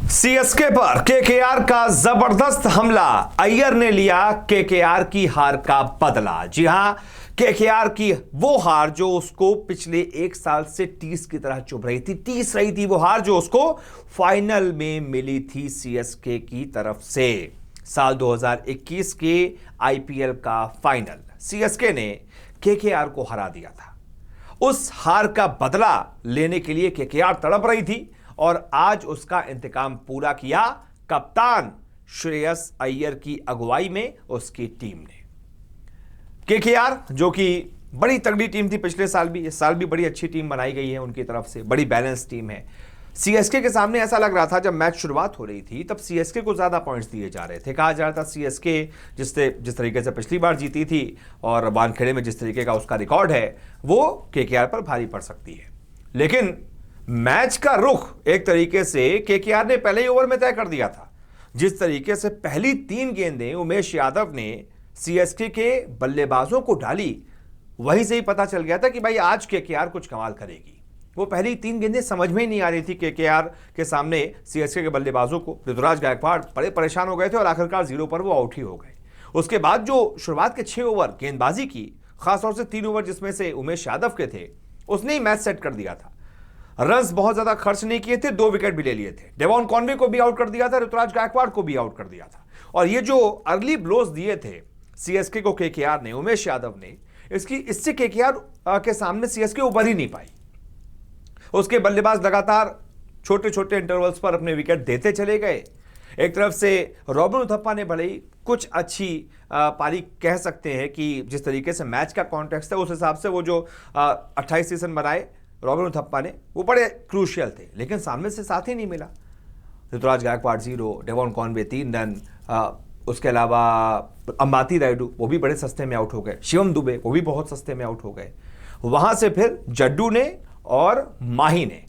CSK पर KKR का जबरदस्त हमला। अय्यर ने लिया केकेआर की हार का बदला। जी हां, केकेआर की वो हार जो उसको पिछले एक साल से टीस की तरह चुभ रही थी, टीस रही थी वो हार जो उसको फाइनल में मिली थी सीएसके की तरफ से। साल 2021 के आईपीएल का फाइनल सीएसके ने केकेआर को हरा दिया था। उस हार का बदला लेने के लिए केकेआर तड़प रही थी और आज उसका इंतकाम पूरा किया कप्तान श्रेयस अय्यर की अगुवाई में उसकी टीम ने। केकेआर जो कि बड़ी तगड़ी टीम थी पिछले साल भी, इस साल भी बड़ी अच्छी टीम बनाई गई है उनकी तरफ से, बड़ी बैलेंस टीम है। सीएसके के सामने ऐसा लग रहा था जब मैच शुरुआत हो रही थी तब सीएसके को ज्यादा पॉइंट्स दिए जा रहे थे। कहा जा रहा था सीएसके जिस तरीके से पिछली बार जीती थी और वानखेड़े में जिस तरीके का उसका रिकॉर्ड है वो केकेआर पर भारी पड़ सकती है। लेकिन मैच का रुख एक तरीके से केकेआर ने पहले ही ओवर में तय कर दिया था। जिस तरीके से पहली 3 गेंदें उमेश यादव ने सीएसके के बल्लेबाजों को डाली, वहीं से ही पता चल गया था कि भाई आज केकेआर कुछ कमाल करेगी। वो पहली 3 गेंदें समझ में ही नहीं आ रही थी केकेआर के सामने सीएसके के बल्लेबाजों को। ऋतुराज गायकवाड़ बड़े परेशान हो गए थे और आखिरकार 0 पर वो आउट ही हो गए। उसके बाद जो शुरुआत के 6 ओवर गेंदबाजी की, खासतौर से 3 ओवर जिसमें से उमेश यादव के थे, उसने ही मैच सेट कर दिया था। रन्स बहुत ज्यादा खर्च नहीं किए थे, 2 विकेट भी ले लिए थे। डेवॉन कॉनवे को भी आउट कर दिया था, ऋतुराज गायकवाड़ को भी आउट कर दिया था। और ये जो अर्ली ब्लोज दिए थे सीएसके को केकेआर ने, उमेश यादव ने, इससे केकेआर के सामने सीएसके उबर ही नहीं पाई। उसके बल्लेबाज लगातार छोटे छोटे इंटरवल्स पर अपने विकेट देते चले गए। एक तरफ से रॉबिन उथप्पा ने भले ही कुछ अच्छी पारी कह सकते हैं कि जिस तरीके से मैच का कॉन्टेक्स्ट है उस हिसाब से वो जो 28 सीजन बनाए रॉबिन उथप्पा ने, वो बड़े क्रूशियल थे, लेकिन सामने से साथ ही नहीं मिला। Ruturaj Gaikwad 0, Devon Conway 3 run, उसके अलावा अंबाती रायडू वो भी बड़े सस्ते में आउट हो गए, शिवम दुबे वो भी बहुत सस्ते में आउट हो गए। वहां से फिर जड्डू ने और माही ने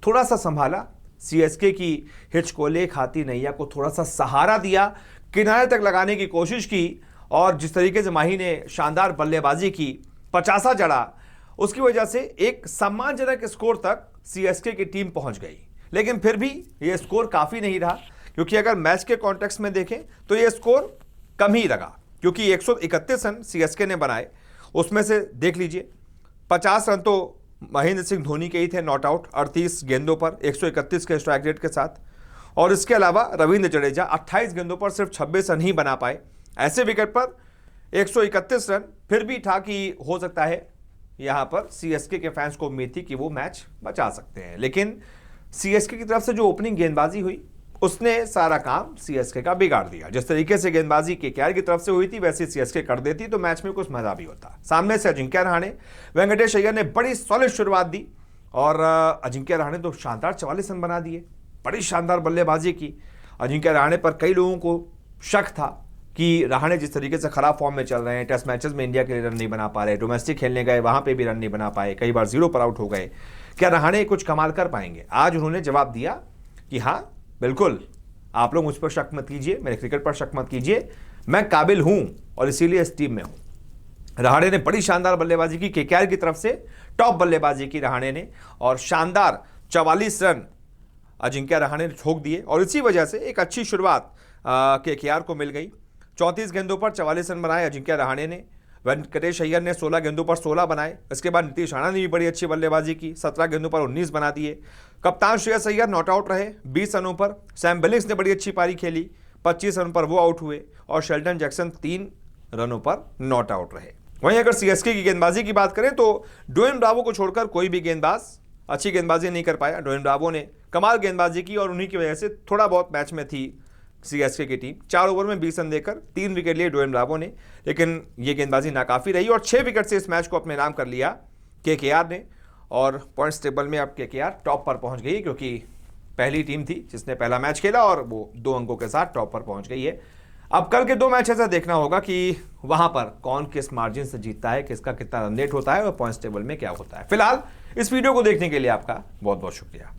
थोड़ा सा संभाला, सीएसके की हिचकोले खाती नैया को थोड़ा सा सहारा दिया, किनारे तक लगाने की कोशिश की और जिस तरीके से माही ने शानदार बल्लेबाजी की, 50 जड़ा, उसकी वजह से एक सम्मानजनक स्कोर तक सीएसके की टीम पहुंच गई। लेकिन फिर भी यह स्कोर काफी नहीं रहा, क्योंकि अगर मैच के कॉन्टेक्स्ट में देखें तो यह स्कोर कम ही लगा, क्योंकि 131 रन सीएसके ने बनाए। उसमें से देख लीजिए 50 रन तो महेंद्र सिंह धोनी के ही थे नॉट आउट, 38 गेंदों पर 131 के स्ट्राइक रेट के साथ। और इसके अलावा रविंद्र जडेजा 28 गेंदों पर सिर्फ 26 रन ही बना पाए। ऐसे विकेट पर 131 रन फिर भी था कि हो सकता है यहां पर सीएसके के फैंस को उम्मीद थी कि वो मैच बचा सकते हैं। लेकिन सीएसके की तरफ से जो ओपनिंग गेंदबाजी हुई उसने सारा काम सीएसके का बिगाड़ दिया। जिस तरीके से गेंदबाजी केकेआर की तरफ से हुई थी वैसे सीएसके कर देती तो मैच में कुछ मजा भी होता। सामने से अजिंक्य रहाणे, वेंकटेश अय्यर ने बड़ी सॉलिड शुरुआत दी और अजिंक्य रहाणे तो शानदार 44 रन बना दिए। बड़ी शानदार बल्लेबाजी की। अजिंक्य रहाणे पर कई लोगों को शक था कि रहाणे जिस तरीके से खराब फॉर्म में चल रहे हैं, टेस्ट मैचेस में इंडिया के लिए रन नहीं बना पा रहे, डोमेस्टिक खेलने गए वहां पे भी रन नहीं बना पाए, कई बार 0 पर आउट हो गए, क्या रहाणे कुछ कमाल कर पाएंगे? आज उन्होंने जवाब दिया कि हाँ बिल्कुल, आप लोग मुझ पर शक मत कीजिए, मेरे क्रिकेट पर शक मत कीजिए, मैं काबिल हूं और इसीलिए इस टीम में हूं। रहाणे ने बड़ी शानदार बल्लेबाजी की, केकेआर की तरफ से टॉप बल्लेबाजी की रहाणे ने और शानदार 44 रन अजिंक्य रहाणे ने ठोक दिए और इसी वजह से एक अच्छी शुरुआत केकेआर को मिल गई। 34 गेंदों पर 44 रन बनाए अजिंक्य रहाणे ने। वेंकटेश अय्यर ने 16 गेंदों पर 16 बनाए। इसके बाद नीतीश राणा ने भी बड़ी अच्छी बल्लेबाजी की, 17 गेंदों पर 19 बना दिए। कप्तान श्रेयस अय्यर नॉट आउट रहे 20 रनों पर। सैम बिलिंग्स ने बड़ी अच्छी पारी खेली, 25 रन पर वो आउट हुए और शेल्टन जैक्सन 3 रनों पर नॉट आउट रहे। वहीं अगर सीएसके की गेंदबाजी की बात करें तो डोइन ब्रावो को छोड़कर कोई भी गेंदबाज अच्छी गेंदबाजी नहीं कर पाया। डोइन ब्रावो ने कमाल गेंदबाजी की और उन्हीं की वजह से थोड़ा बहुत मैच में थी सीएसके की टीम। 4 ओवर में 20 रन देकर 3 विकेट लिए डोइन ब्रावो ने, लेकिन यह गेंदबाजी नाकाफी रही और 6 विकेट से इस मैच को अपने नाम कर लिया केकेआर ने। और पॉइंट्स टेबल में अब केकेआर टॉप पर पहुंच गई, क्योंकि पहली टीम थी जिसने पहला मैच खेला और वो 2 अंकों के साथ टॉप पर पहुंच गई है। अब कल के 2 मैच ऐसा देखना होगा कि वहां पर कौन किस मार्जिन से जीतता है, किसका कितना रन रेट होता है और पॉइंट्स टेबल में क्या होता है। फिलहाल इस वीडियो को देखने के लिए आपका बहुत बहुत शुक्रिया।